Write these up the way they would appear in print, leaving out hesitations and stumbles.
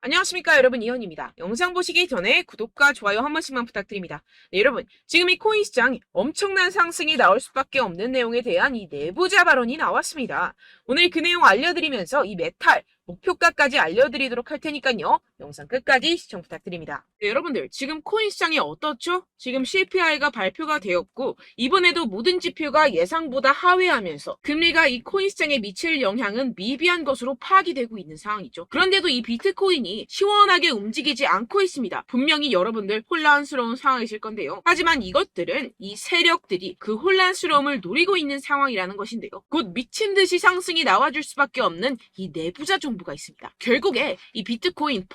안녕하십니까 여러분, 이현입니다. 영상 보시기 전에 구독과 좋아요 한 번씩만 부탁드립니다. 네, 여러분, 지금 이 코인 시장이 엄청난 상승이 나올 수밖에 없는 내용에 대한 이 내부자 발언이 나왔습니다. 오늘 그 내용 알려드리면서 이 메탈 목표가까지 알려드리도록 할 테니까요. 영상 끝까지 시청 부탁드립니다. 네, 여러분들, 지금 코인 시장이 어떻죠? 지금 CPI가 발표가 되었고 이번에도 모든 지표가 예상보다 하회하면서 금리가 이 코인 시장에 미칠 영향은 미비한 것으로 파악이 되고 있는 상황이죠. 그런데도 이 비트코인이 시원하게 움직이지 않고 있습니다. 분명히 여러분들 혼란스러운 상황이실 건데요. 하지만 이것들은 이 세력들이 그 혼란스러움을 노리고 있는 상황이라는 것인데요. 곧 미친 듯이 상승이 나와줄 수밖에 없는 이 내부자 정보가 있습니다. 결국에 이 비트코인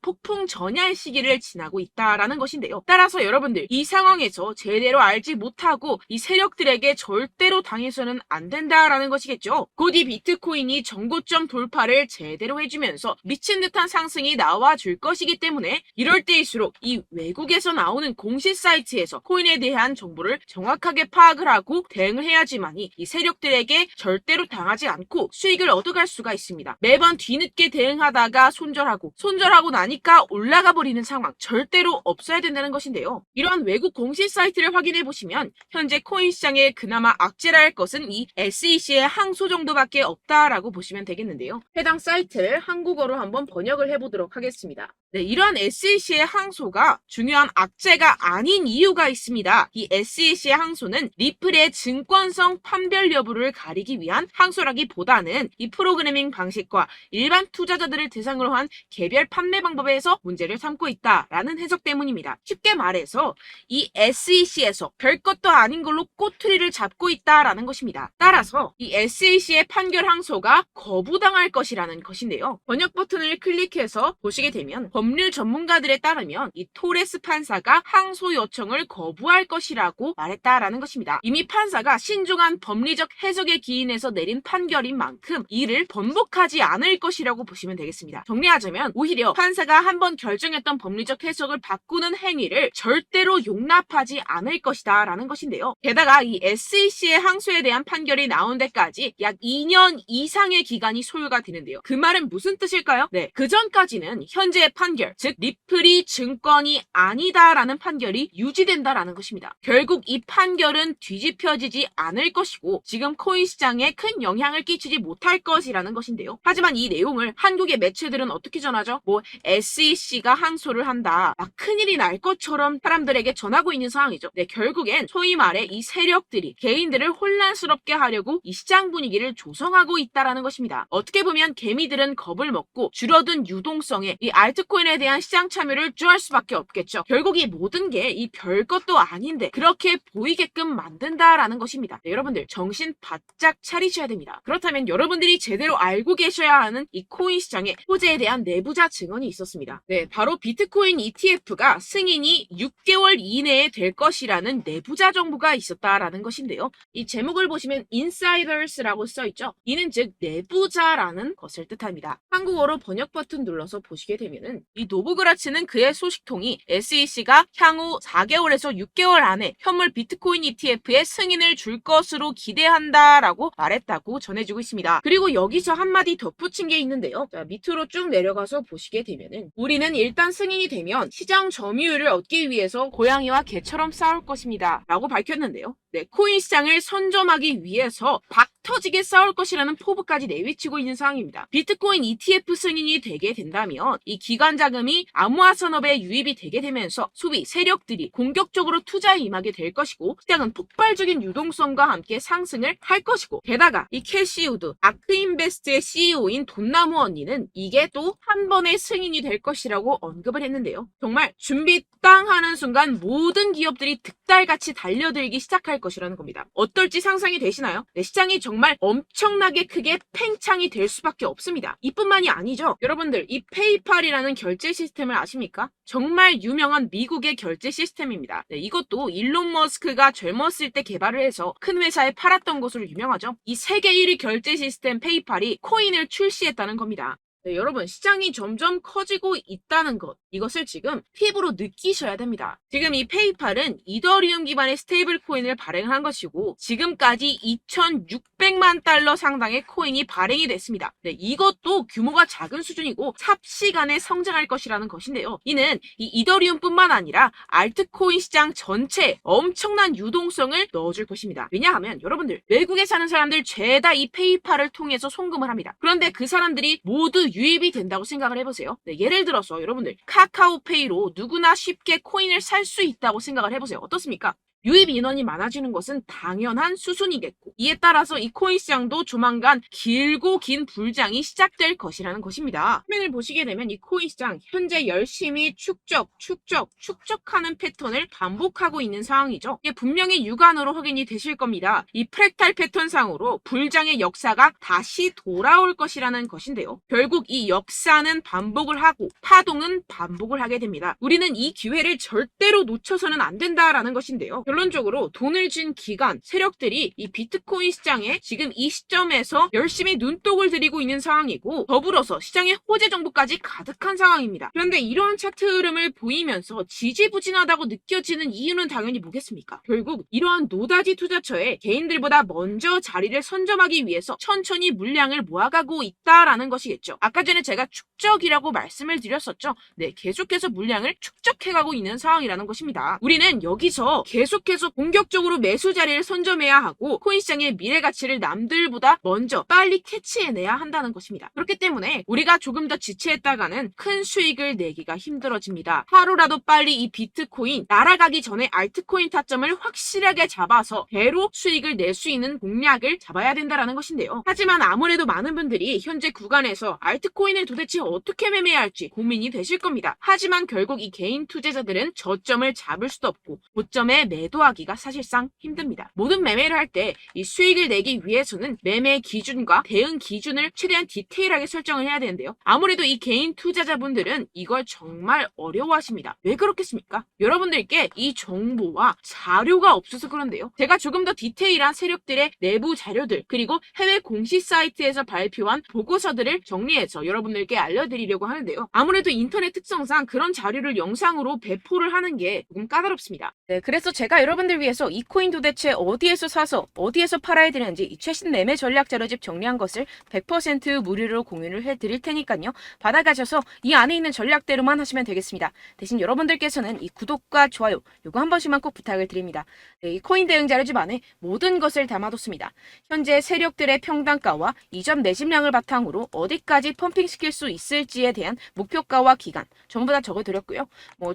폭풍 전야의 시기를 지나고 있다라는 것인데요. 따라서 여러분들, 이 상황에서 제대로 알지 못하고 이 세력들에게 절대로 당해서는 안 된다라는 것이겠죠. 곧 이 비트코인이 정고점 돌파를 제대로 해주면서 미친 듯한 상승이 나와줄 것이기 때문에 이럴 때일수록 이 외국에서 나오는 공시 사이트에서 코인에 대한 정보를 정확하게 파악을 하고 대응을 해야지만이 이 세력들에게 절대로 당하지 않고 수익을 얻어갈 수가 있습니다. 매번 뒤늦게 대응하다가 손절하고 나니까 올라가 버리는 상황 절대로 없어야 된다는 것인데요. 이러한 외국 공시 사이트를 확인해 보시면 현재 코인 시장에 그나마 악재라 할 것은 이 SEC의 항소 정도밖에 없다라고 보시면 되겠는데요. 해당 사이트를 한국어로 한번 번역을 해보도록 하겠습니다. 네, 이러한 SEC의 항소가 중요한 악재가 아닌 이유가 있습니다. 이 SEC의 항소는 리플의 증권성 판별 여부를 가리기 위한 항소라기보다는 이 프로그래밍 방식과 일반 투자자들을 대상으로 한 개별 판매 방법에서 문제를 삼고 있다라는 해석 때문입니다. 쉽게 말해서 이 SEC에서 별것도 아닌 걸로 꼬투리를 잡고 있다라는 것입니다. 따라서 이 SEC의 판결 항소가 거부당할 것이라는 것인데요. 번역 버튼을 클릭해서 보시게 되면 법률 전문가들에 따르면 이 토레스 판사가 항소 요청을 거부할 것이라고 말했다라는 것입니다. 이미 판사가 신중한 법리적 해석에 기인해서 내린 판결인 만큼 이를 번복하지 않을 것이라고 보시면 되겠습니다. 정리하자면 오히려 판사가 한번 결정했던 법리적 해석을 바꾸는 행위를 절대로 용납하지 않을 것이다 라는 것인데요. 게다가 이 SEC의 항소에 대한 판결이 나온 데까지 약 2년 이상의 기간이 소요가 되는데요. 그 말은 무슨 뜻일까요? 네, 그 전까지는 현재의 판결, 즉 리플이 증권이 아니다라는 판결이 유지된다라는 것입니다. 결국 이 판결은 뒤집혀지지 않을 것이고 지금 코인 시장에 큰 영향을 끼치지 못할 것이라는 것인데요. 하지만 이 내용을 한국의 매체들은 어떻게 전하죠? SEC가 항소를 한다, 막 큰일이 날 것처럼 사람들에게 전하고 있는 상황이죠. 네, 결국엔 소위 말해 이 세력들이 개인들을 혼란스럽게 하려고 이 시장 분위기를 조성하고 있다라는 것입니다. 어떻게 보면 개미들은 겁을 먹고 줄어든 유동성에 이 알트코인에 대한 시장 참여를 쭈할 수밖에 없겠죠. 결국 이 모든 게 이 별것도 아닌데 그렇게 보이게끔 만든다라는 것입니다. 네, 여러분들 정신 바짝 차리셔야 됩니다. 그렇다면 여러분들이 제대로 알고 계셔야 하는 이 코인 시장의 호재에 대한 내부자 증언이 있었습니다. 네, 바로 비트코인 ETF가 승인이 6개월 이내에 될 것이라는 내부자 정보가 있었다라는 것인데요. 이 제목을 보시면 insiders라고 써있죠. 이는 즉 내부자라는 것을 뜻합니다. 한국어로 번역 버튼 눌러서 보시게 되면은 이 노브그라츠는 그의 소식통이 SEC가 향후 4개월에서 6개월 안에 현물 비트코인 ETF의 승인을 줄 것으로 기대한다라고 말했다고 전해지고 있습니다. 그리고 여기서 한마디 덧붙인 게 있는데요. 자, 밑으로 쭉 내려가서 보시게 되면은 우리는 일단 승인이 되면 시장 점유율을 얻기 위해서 고양이와 개처럼 싸울 것입니다 라고 밝혔는데요. 네, 코인 시장을 선점하기 위해서 터지게 싸울 것이라는 포부까지 내비치고 있는 상황입니다. 비트코인 ETF 승인이 되게 된다면 이 기관 자금이 암호화 산업에 유입이 되게 되면서 소비 세력들이 공격적으로 투자에 임하게 될 것이고 시장은 폭발적인 유동성과 함께 상승을 할 것이고 게다가 이 캐시우드 아크인베스트의 CEO인 돈나무 언니는 이게 또 한 번의 승인이 될 것이라고 언급을 했는데요. 정말 준비 땅 하는 순간 모든 기업들이 득달같이 달려들기 시작할 것이라는 겁니다. 어떨지 상상이 되시나요? 네, 시장이 정말 엄청나게 크게 팽창이 될 수밖에 없습니다. 이뿐만이 아니죠. 여러분들 이 페이팔이라는 결제 시스템을 아십니까? 정말 유명한 미국의 결제 시스템입니다. 네, 이것도 일론 머스크가 젊었을 때 개발을 해서 큰 회사에 팔았던 것으로 유명하죠. 이 세계 1위 결제 시스템 페이팔이 코인을 출시했다는 겁니다. 네, 여러분 시장이 점점 커지고 있다는 것 이것을 지금 피부로 느끼셔야 됩니다. 지금 이 페이팔은 이더리움 기반의 스테이블 코인을 발행한 것이고 지금까지 2,600 600만 달러 상당의 코인이 발행이 됐습니다. 네, 이것도 규모가 작은 수준이고 삽시간에 성장할 것이라는 것인데요. 이는 이 이더리움뿐만 아니라 알트코인 시장 전체에 엄청난 유동성을 넣어줄 것입니다. 왜냐하면 여러분들 외국에 사는 사람들 죄다 이 페이팔을 통해서 송금을 합니다. 그런데 그 사람들이 모두 유입이 된다고 생각을 해보세요. 네, 예를 들어서 여러분들 카카오페이로 누구나 쉽게 코인을 살 수 있다고 생각을 해보세요. 어떻습니까? 유입 인원이 많아지는 것은 당연한 수순이겠고, 이에 따라서 이 코인 시장도 조만간 길고 긴 불장이 시작될 것이라는 것입니다. 화면을 보시게 되면 이 코인 시장 현재 열심히 축적하는 패턴을 반복하고 있는 상황이죠. 이게 분명히 육안으로 확인이 되실 겁니다. 이 프랙탈 패턴상으로 불장의 역사가 다시 돌아올 것이라는 것인데요. 결국 이 역사는 반복을 하고 파동은 반복을 하게 됩니다. 우리는 이 기회를 절대로 놓쳐서는 안 된다라는 것인데요. 결론적으로 돈을 쥔 기관, 세력들이 이 비트코인 시장에 지금 이 시점에서 열심히 눈독을 들이고 있는 상황이고, 더불어서 시장의 호재 정보까지 가득한 상황입니다. 그런데 이러한 차트 흐름을 보이면서 지지부진하다고 느껴지는 이유는 당연히 뭐겠습니까? 결국 이러한 노다지 투자처에 개인들보다 먼저 자리를 선점하기 위해서 천천히 물량을 모아가고 있다라는 것이겠죠. 아까 전에 제가 축적이라고 말씀을 드렸었죠. 네, 계속해서 물량을 축적해가고 있는 상황이라는 것입니다. 우리는 여기서 계속해서 공격적으로 매수 자리를 선점해야 하고 코인 시장의 미래 가치를 남들보다 먼저 빨리 캐치해내야 한다는 것입니다. 그렇기 때문에 우리가 조금 더 지체했다가는 큰 수익을 내기가 힘들어집니다. 하루라도 빨리 이 비트코인 날아가기 전에 알트코인 타점을 확실하게 잡아서 배로 수익을 낼 수 있는 공략을 잡아야 된다는 것인데요. 하지만 아무래도 많은 분들이 현재 구간에서 알트코인을 도대체 어떻게 매매해야 할지 고민이 되실 겁니다. 하지만 결국 이 개인 투자자들은 저점을 잡을 수도 없고 고점에 매도하기가 사실상 힘듭니다. 모든 매매를 할 때 이 수익을 내기 위해서는 매매 기준과 대응 기준을 최대한 디테일하게 설정을 해야 되는데요. 아무래도 이 개인 투자자분들은 이걸 정말 어려워하십니다. 왜 그렇겠습니까? 여러분들께 이 정보와 자료가 없어서 그런데요. 제가 조금 더 디테일한 세력들의 내부 자료들, 그리고 해외 공시 사이트에서 발표한 보고서들을 정리해서 여러분들께 알려드리려고 하는데요. 아무래도 인터넷 특성상 그런 자료를 영상으로 배포를 하는 게 조금 까다롭습니다. 네, 그래서 제가 여러분들 위해서 이 코인 도대체 어디에서 사서 어디에서 팔아야 되는지 이 최신 매매 전략 자료집 정리한 것을 100% 무료로 공유를 해드릴 테니까요. 받아가셔서 이 안에 있는 전략대로만 하시면 되겠습니다. 대신 여러분들께서는 이 구독과 좋아요 요거 한 번씩만 꼭 부탁을 드립니다. 네, 이 코인 대응 자료집 안에 모든 것을 담아뒀습니다. 현재 세력들의 평단가와 이전 매집량을 바탕으로 어디까지 펌핑시킬 수 있을지에 대한 목표가와 기간 전부 다 적어드렸고요.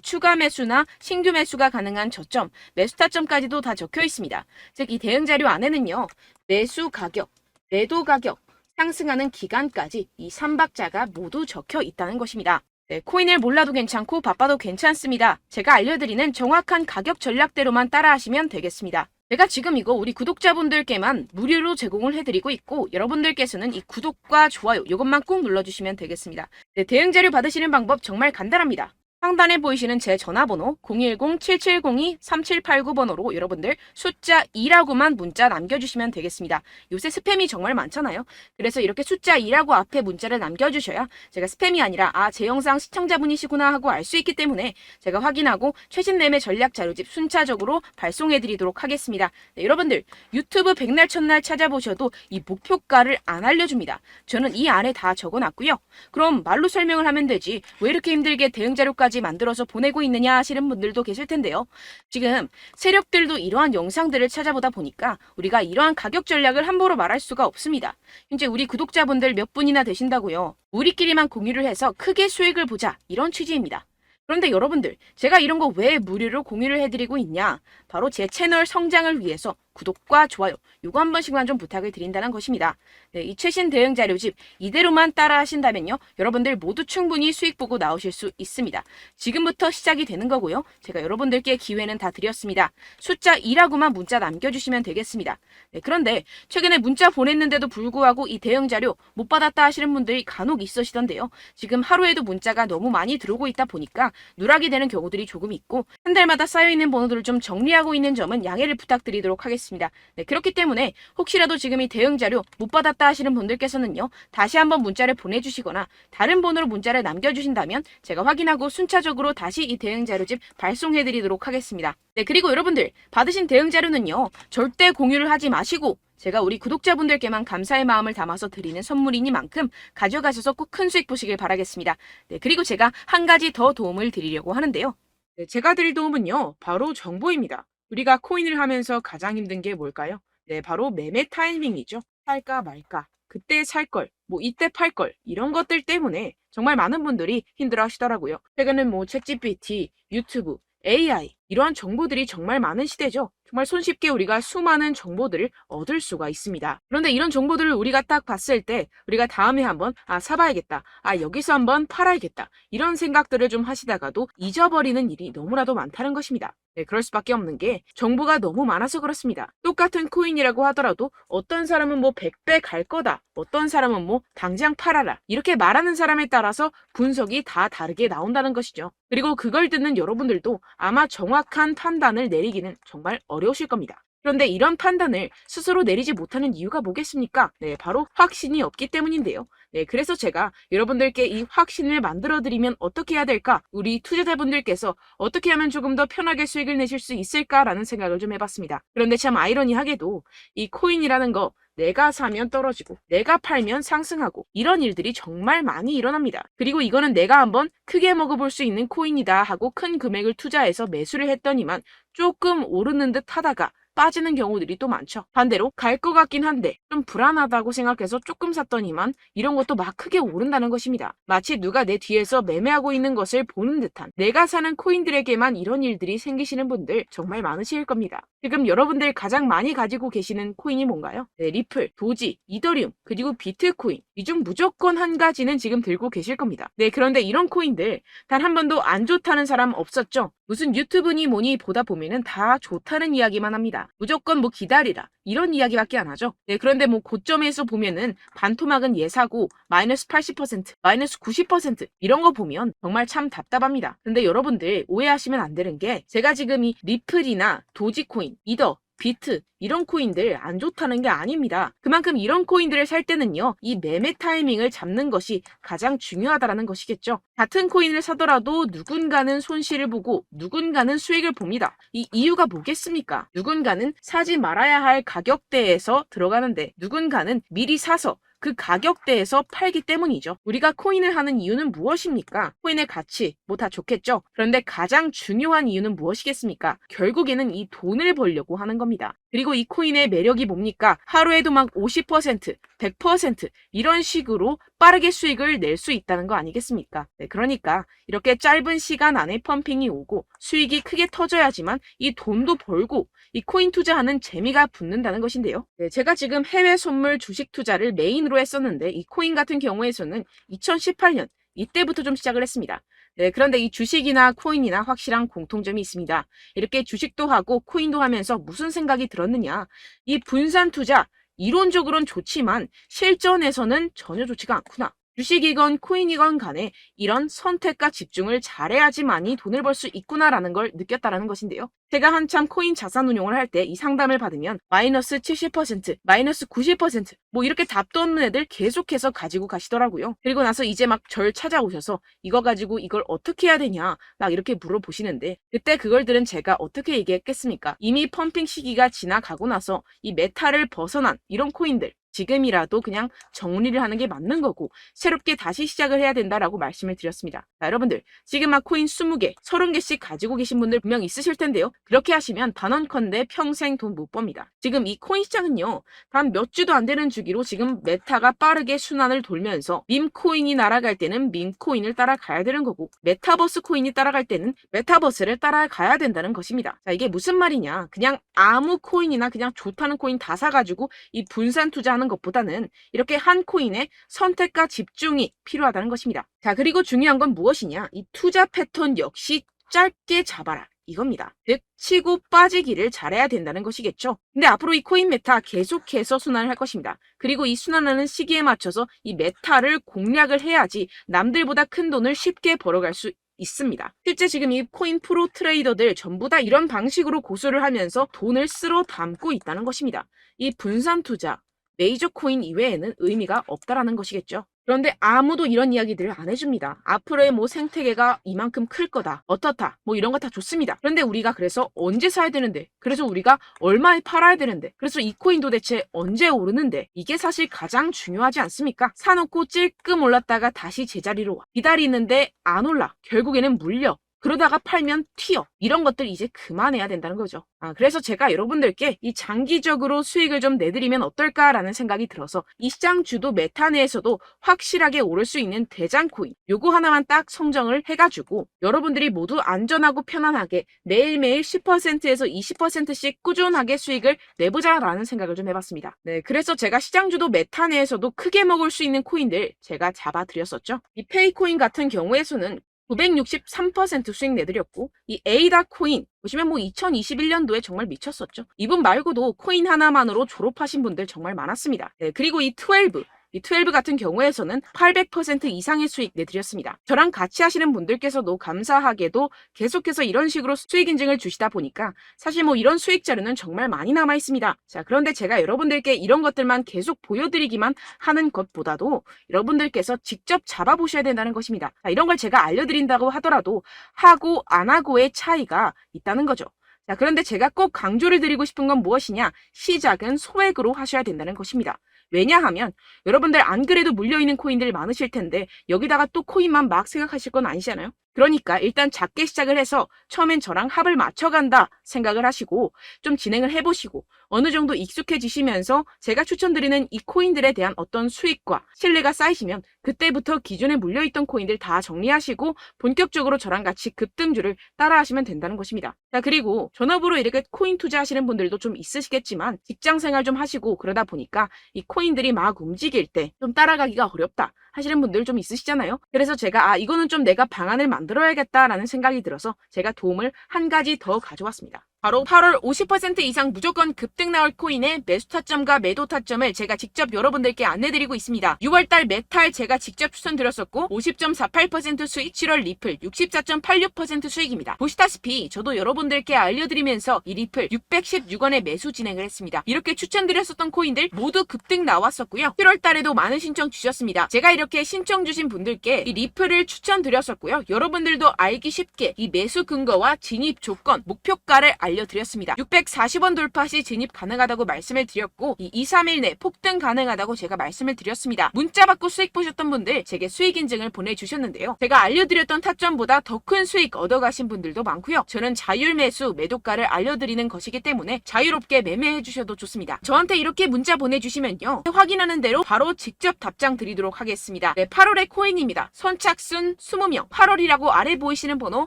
추가 매수나 신규 매수가 가능한 저점, 매수 타점까지도 다 적혀 있습니다. 즉 이 대응 자료 안에는요. 매수 가격, 매도 가격, 상승하는 기간까지 이 3박자가 모두 적혀 있다는 것입니다. 네, 코인을 몰라도 괜찮고 바빠도 괜찮습니다. 제가 알려드리는 정확한 가격 전략대로만 따라하시면 되겠습니다. 제가 지금 이거 우리 구독자분들께만 무료로 제공을 해드리고 있고 여러분들께서는 이 구독과 좋아요 이것만 꼭 눌러주시면 되겠습니다. 네, 대응 자료 받으시는 방법 정말 간단합니다. 상단에 보이시는 제 전화번호 010-7702-3789번호로 여러분들 숫자 2라고만 문자 남겨주시면 되겠습니다. 요새 스팸이 정말 많잖아요. 그래서 이렇게 숫자 2라고 앞에 문자를 남겨주셔야 제가 스팸이 아니라 제 영상 시청자분이시구나 하고 알 수 있기 때문에 제가 확인하고 최신 매매 전략 자료집 순차적으로 발송해드리도록 하겠습니다. 네, 여러분들 유튜브 백날 첫날 찾아보셔도 이 목표가를 안 알려줍니다. 저는 이 안에 다 적어놨고요. 그럼 말로 설명을 하면 되지 왜 이렇게 힘들게 대응 자료까지 만들어서 보내고 있느냐 하시는 분들도 계실 텐데요. 지금 세력들도 이러한 영상들을 찾아보다 보니까 우리가 이러한 가격 전략을 함부로 말할 수가 없습니다. 현재 우리 구독자분들 몇 분이나 되신다고요. 우리끼리만 공유를 해서 크게 수익을 보자 이런 취지입니다. 그런데 여러분들 제가 이런 거 왜 무료로 공유를 해드리고 있냐? 바로 제 채널 성장을 위해서 구독과 좋아요 요거 한 번씩만 좀 부탁을 드린다는 것입니다. 네, 이 최신 대응 자료집 이대로만 따라 하신다면요. 여러분들 모두 충분히 수익 보고 나오실 수 있습니다. 지금부터 시작이 되는 거고요. 제가 여러분들께 기회는 다 드렸습니다. 숫자 2라고만 문자 남겨주시면 되겠습니다. 네, 그런데 최근에 문자 보냈는데도 불구하고 이 대응 자료 못 받았다 하시는 분들이 간혹 있으시던데요. 지금 하루에도 문자가 너무 많이 들어오고 있다 보니까 누락이 되는 경우들이 조금 있고 한 달마다 쌓여있는 번호들을 좀 정리하고 있는 점은 양해를 부탁드리도록 하겠습니다. 있습니다. 네, 그렇기 때문에 혹시라도 지금 이 대응 자료 못 받았다 하시는 분들께서는요, 다시 한번 문자를 보내주시거나 다른 번호로 문자를 남겨주신다면 제가 확인하고 순차적으로 다시 이 대응 자료집 발송해드리도록 하겠습니다. 네, 그리고 여러분들 받으신 대응 자료는요, 절대 공유를 하지 마시고 제가 우리 구독자분들께만 감사의 마음을 담아서 드리는 선물이니만큼 가져가셔서 꼭 큰 수익 보시길 바라겠습니다. 네, 그리고 제가 한 가지 더 도움을 드리려고 하는데요. 네, 제가 드릴 도움은요, 바로 정보입니다. 우리가 코인을 하면서 가장 힘든 게 뭘까요? 네, 바로 매매 타이밍이죠. 살까 말까, 그때 살 걸, 뭐 이때 팔 걸, 이런 것들 때문에 정말 많은 분들이 힘들어 하시더라고요. 최근엔 뭐 챗GPT, 유튜브, AI, 이러한 정보들이 정말 많은 시대죠. 정말 손쉽게 우리가 수많은 정보들을 얻을 수가 있습니다. 그런데 이런 정보들을 우리가 딱 봤을 때 우리가 다음에 한번 사봐야겠다. 여기서 한번 팔아야겠다. 이런 생각들을 좀 하시다가도 잊어버리는 일이 너무나도 많다는 것입니다. 네, 그럴 수밖에 없는 게 정보가 너무 많아서 그렇습니다. 똑같은 코인이라고 하더라도 어떤 사람은 뭐 100배 갈 거다. 어떤 사람은 뭐 당장 팔아라. 이렇게 말하는 사람에 따라서 분석이 다 다르게 나온다는 것이죠. 그리고 그걸 듣는 여러분들도 아마 정확한 판단을 내리기는 정말 어려우실 겁니다. 그런데 이런 판단을 스스로 내리지 못하는 이유가 뭐겠습니까? 네, 바로 확신이 없기 때문인데요. 네, 그래서 제가 여러분들께 이 확신을 만들어드리면 어떻게 해야 될까? 우리 투자자분들께서 어떻게 하면 조금 더 편하게 수익을 내실 수 있을까라는 생각을 좀 해봤습니다. 그런데 참 아이러니하게도 이 코인이라는 거 내가 사면 떨어지고 내가 팔면 상승하고 이런 일들이 정말 많이 일어납니다. 그리고 이거는 내가 한번 크게 먹어볼 수 있는 코인이다 하고 큰 금액을 투자해서 매수를 했더니만 조금 오르는 듯 하다가 빠지는 경우들이 또 많죠. 반대로 갈 것 같긴 한데 좀 불안하다고 생각해서 조금 샀더니만 이런 것도 막 크게 오른다는 것입니다. 마치 누가 내 뒤에서 매매하고 있는 것을 보는 듯한, 내가 사는 코인들에게만 이런 일들이 생기시는 분들 정말 많으실 겁니다. 지금 여러분들 가장 많이 가지고 계시는 코인이 뭔가요? 네, 리플, 도지, 이더리움, 그리고 비트코인. 이 중 무조건 한 가지는 지금 들고 계실 겁니다. 네, 그런데 이런 코인들 단 한 번도 안 좋다는 사람 없었죠? 무슨 유튜브니 뭐니 보다 보면은 다 좋다는 이야기만 합니다. 무조건 뭐 기다리라 이런 이야기밖에 안 하죠. 네, 그런데 뭐 고점에서 보면은 반토막은 예사고 마이너스 80%, 마이너스 90% 이런 거 보면 정말 참 답답합니다. 근데 여러분들 오해하시면 안 되는 게 제가 지금 이 리플이나 도지코인, 이더, 비트 이런 코인들 안 좋다는 게 아닙니다. 그만큼 이런 코인들을 살 때는요, 이 매매 타이밍을 잡는 것이 가장 중요하다는 것이겠죠. 같은 코인을 사더라도 누군가는 손실을 보고 누군가는 수익을 봅니다. 이 이유가 뭐겠습니까? 누군가는 사지 말아야 할 가격대에서 들어가는데 누군가는 미리 사서 그 가격대에서 팔기 때문이죠. 우리가 코인을 하는 이유는 무엇입니까? 코인의 가치, 뭐 다 좋겠죠? 그런데 가장 중요한 이유는 무엇이겠습니까? 결국에는 이 돈을 벌려고 하는 겁니다. 그리고 이 코인의 매력이 뭡니까? 하루에도 막 50%, 100% 이런 식으로 빠르게 수익을 낼 수 있다는 거 아니겠습니까? 네, 그러니까 이렇게 짧은 시간 안에 펌핑이 오고 수익이 크게 터져야지만 이 돈도 벌고 이 코인 투자하는 재미가 붙는다는 것인데요. 네, 제가 지금 해외 선물 주식 투자를 메인으로 했었는데 이 코인 같은 경우에서는 2018년 이때부터 좀 시작을 했습니다. 네, 그런데 이 주식이나 코인이나 확실한 공통점이 있습니다. 이렇게 주식도 하고 코인도 하면서 무슨 생각이 들었느냐. 이 분산 투자, 이론적으로는 좋지만 실전에서는 전혀 좋지가 않구나. 주식이건 코인이건 간에 이런 선택과 집중을 잘해야지만이 돈을 벌 수 있구나라는 걸 느꼈다라는 것인데요. 제가 한참 코인 자산 운용을 할 때 이 상담을 받으면 마이너스 70%, 마이너스 90%, 뭐 이렇게 답도 없는 애들 계속해서 가지고 가시더라고요. 그리고 나서 이제 막 절 찾아오셔서 이거 가지고 이걸 어떻게 해야 되냐 막 이렇게 물어보시는데 그때 그걸 들은 제가 어떻게 얘기했겠습니까? 이미 펌핑 시기가 지나가고 나서 이 메타를 벗어난 이런 코인들 지금이라도 그냥 정리를 하는 게 맞는 거고 새롭게 다시 시작을 해야 된다라고 말씀을 드렸습니다. 자, 여러분들 지금 막 코인 20개, 30개씩 가지고 계신 분들 분명 있으실 텐데요. 그렇게 하시면 단언컨대 평생 돈 못 법니다. 지금 이 코인 시장은요. 단 몇 주도 안 되는 주기로 지금 메타가 빠르게 순환을 돌면서 밈코인이 날아갈 때는 밈코인을 따라가야 되는 거고 메타버스 코인이 따라갈 때는 메타버스를 따라가야 된다는 것입니다. 자, 이게 무슨 말이냐. 그냥 아무 코인이나 그냥 좋다는 코인 다 사가지고 이 분산 투자하는 것보다는 이렇게 한 코인에 선택과 집중이 필요하다는 것입니다. 자, 그리고 중요한 건 무엇이냐? 이 투자 패턴 역시 짧게 잡아라. 이겁니다. 즉 치고 빠지기를 잘해야 된다는 것이겠죠. 근데 앞으로 이 코인 메타 계속해서 순환을 할 것입니다. 그리고 이 순환하는 시기에 맞춰서 이 메타를 공략을 해야지 남들보다 큰 돈을 쉽게 벌어갈 수 있습니다. 실제 지금 이 코인 프로 트레이더들 전부 다 이런 방식으로 고수를 하면서 돈을 쓸어 담고 있다는 것입니다. 이 분산 투자, 메이저 코인 이외에는 의미가 없다라는 것이겠죠. 그런데 아무도 이런 이야기들을 안 해줍니다. 앞으로의 뭐 생태계가 이만큼 클 거다, 어떻다, 뭐 이런 거 다 좋습니다. 그런데 우리가 그래서 언제 사야 되는데, 그래서 우리가 얼마에 팔아야 되는데, 그래서 이 코인 도대체 언제 오르는데, 이게 사실 가장 중요하지 않습니까? 사놓고 찔끔 올랐다가 다시 제자리로 와. 기다리는데 안 올라. 결국에는 물려. 그러다가 팔면 튀어. 이런 것들 이제 그만해야 된다는 거죠. 그래서 제가 여러분들께 이 장기적으로 수익을 좀 내드리면 어떨까라는 생각이 들어서 이 시장 주도 메타 내에서도 확실하게 오를 수 있는 대장 코인 요거 하나만 딱 선정을 해가지고 여러분들이 모두 안전하고 편안하게 매일매일 10%에서 20%씩 꾸준하게 수익을 내보자라는 생각을 좀 해봤습니다. 네, 그래서 제가 시장 주도 메타 내에서도 크게 먹을 수 있는 코인들 제가 잡아드렸었죠. 이 페이코인 같은 경우에서는 963% 수익 내드렸고 이 에이다 코인 보시면 뭐 2021년도에 정말 미쳤었죠. 이분 말고도 코인 하나만으로 졸업하신 분들 정말 많았습니다. 네, 그리고 이 12 같은 경우에서는 800% 이상의 수익 내드렸습니다. 저랑 같이 하시는 분들께서도 감사하게도 계속해서 이런 식으로 수익 인증을 주시다 보니까 사실 뭐 이런 수익 자료는 정말 많이 남아 있습니다. 자, 그런데 제가 여러분들께 이런 것들만 계속 보여드리기만 하는 것보다도 여러분들께서 직접 잡아보셔야 된다는 것입니다. 자, 이런 걸 제가 알려드린다고 하더라도 하고 안 하고의 차이가 있다는 거죠. 자, 그런데 제가 꼭 강조를 드리고 싶은 건 무엇이냐? 시작은 소액으로 하셔야 된다는 것입니다. 왜냐하면 여러분들 안 그래도 물려있는 코인들 많으실 텐데 여기다가 또 코인만 막 생각하실 건 아니잖아요. 그러니까 일단 작게 시작을 해서 처음엔 저랑 합을 맞춰간다 생각을 하시고 좀 진행을 해보시고 어느 정도 익숙해지시면서 제가 추천드리는 이 코인들에 대한 어떤 수익과 신뢰가 쌓이시면 그때부터 기존에 물려있던 코인들 다 정리하시고 본격적으로 저랑 같이 급등주를 따라하시면 된다는 것입니다. 자, 그리고 전업으로 이렇게 코인 투자하시는 분들도 좀 있으시겠지만 직장생활 좀 하시고 그러다 보니까 이 코인들이 막 움직일 때 좀 따라가기가 어렵다 하시는 분들 좀 있으시잖아요. 그래서 제가 이거는 좀 내가 방안을 만들어야겠다라는 생각이 들어서 제가 도움을 한 가지 더 가져왔습니다. 바로 8월 50% 이상 무조건 급등 나올 코인의 매수 타점과 매도 타점을 제가 직접 여러분들께 안내드리고 있습니다. 6월달 메탈 제가 직접 추천드렸었고 50.48% 수익, 7월 리플 64.86% 수익입니다. 보시다시피 저도 여러분들께 알려드리면서 이 리플 616원에 매수 진행을 했습니다. 이렇게 추천드렸었던 코인들 모두 급등 나왔었고요. 7월달에도 많은 신청 주셨습니다. 제가 이렇게 신청 주신 분들께 이 리플을 추천드렸었고요. 여러분들도 알기 쉽게 이 매수 근거와 진입 조건, 목표가를 알려드렸습니다. 640원 돌파 시 진입 가능하다고 말씀을 드렸고 이 2-3일 내 폭등 가능하다고 제가 말씀을 드렸습니다. 문자 받고 수익 보셨던 분들 제게 수익 인증을 보내주셨는데요. 제가 알려드렸던 타점보다 더 큰 수익 얻어가신 분들도 많고요. 저는 자율 매수 매도가를 알려드리는 것이기 때문에 자유롭게 매매해 주셔도 좋습니다. 저한테 이렇게 문자 보내주시면요. 확인하는 대로 바로 직접 답장 드리도록 하겠습니다. 네, 8월의 코인입니다. 선착순 20명 8월이라고 아래 보이시는 번호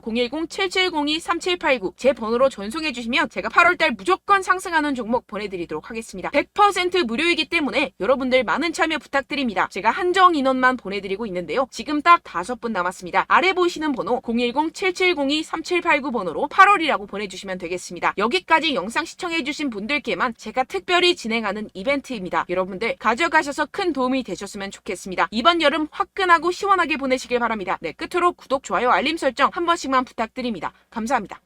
010-7702-3789 제 번호로 전송해 주시면 제가 8월달 무조건 상승하는 종목 보내드리도록 하겠습니다. 100% 무료이기 때문에 여러분들 많은 참여 부탁드립니다. 제가 한정 인원만 보내드리고 있는데요. 지금 딱 5분 남았습니다. 아래 보이시는 번호 010-7702-3789 번호로 8월이라고 보내주시면 되겠습니다. 여기까지 영상 시청해주신 분들께만 제가 특별히 진행하는 이벤트입니다. 여러분들 가져가셔서 큰 도움이 되셨으면 좋겠습니다. 이번 여름 화끈하고 시원하게 보내시길 바랍니다. 네, 끝으로 구독, 좋아요, 알림 설정 한 번씩만 부탁드립니다. 감사합니다.